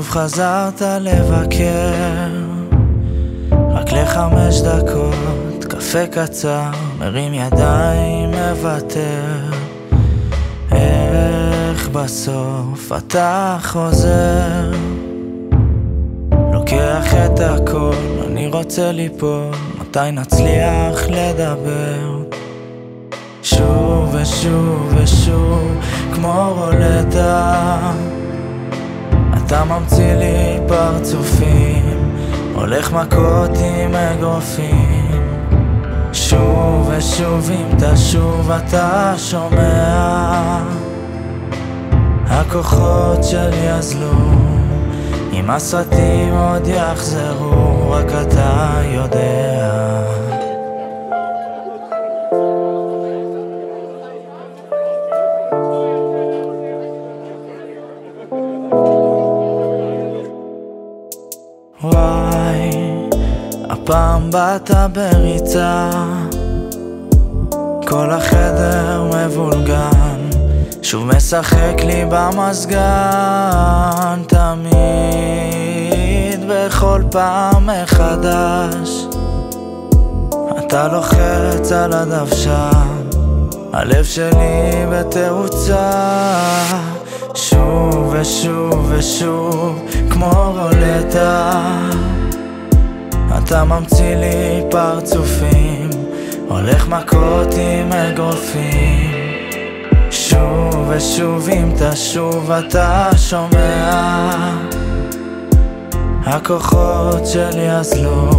שוב חזרת לבקר, רק ל5 דקות, קפה קצר, מרים ידיים, מוותר. איך בסוף אתה חוזר? לוקח את הכל, אני רוצה ליפול, מתי נצליח לדבר? שוב ושוב ושוב, כמו רולטה, אתה ממציא לי פרצופים, הולך מכות עם אגרופים. שוב ושוב, אם תשוב אתה שומע, הכוחות שלי אזלו, אם הסרטים עוד יחזרו, רק אתה יודע. וואי, הפעם באת בריצה, כל החדר מבולגן, שוב משחק לי במזגן, תמיד בכל פעם מחדש אתה לוחץ על הדוושה, הלב שלי בתאוצה. שוב ושוב ושוב, כמו רולטה, אתה ממציא לי פרצופים, הולך מכות עם אגרופים. שוב ושוב, אם תשוב אתה שומע, הכוחות שלי אזלו,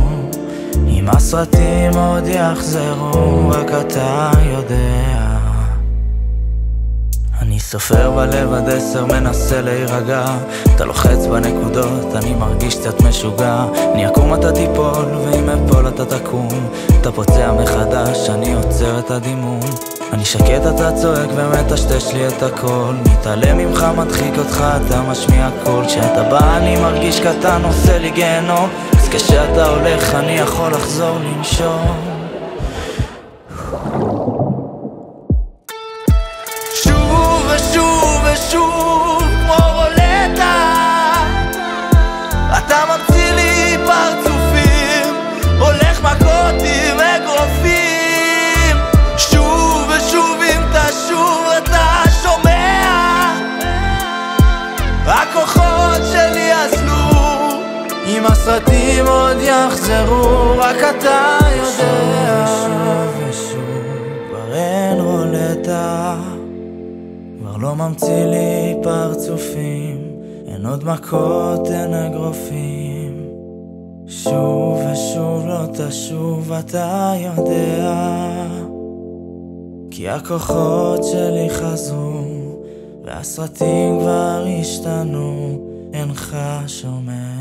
אם הסרטים עוד יחזרו, רק אתה יודע. אני סופר בלב עד 10, מנסה להירגע, אתה לוחץ בנקודות, אני מרגיש קצת משוגע. אני אקום אתה תיפול, ואם אפול אתה תקום, אתה פוצע מחדש, אני עוצר את הדימום. אני שקט אתה צועק ומטשטש לי את הכל, מתעלם ממך מדחיק אותך, אתה משמיע קול. כשאתה בא אני מרגיש קטן, עושה לי גיהנום, אז כשאתה הולך אני יכול לחזור לנשום. שוב ושוב, כמו רולטה, אתה ממציא לי פרצופים, הולך מכות עם אגרופים. שוב ושוב, אם תשוב אתה שומע, הכוחות שלי אזלו, אם הסרטים עוד יחזרו, רק אתה יודע. שוב ושוב, כבר אין רולטה, כבר לא ממציא לי פרצופים, אין עוד מכות, אין אגרופים. שוב ושוב לא תשוב אתה יודע, כי הכוחות שלי חזרו, והסרטים כבר השתנו, אינך שומע.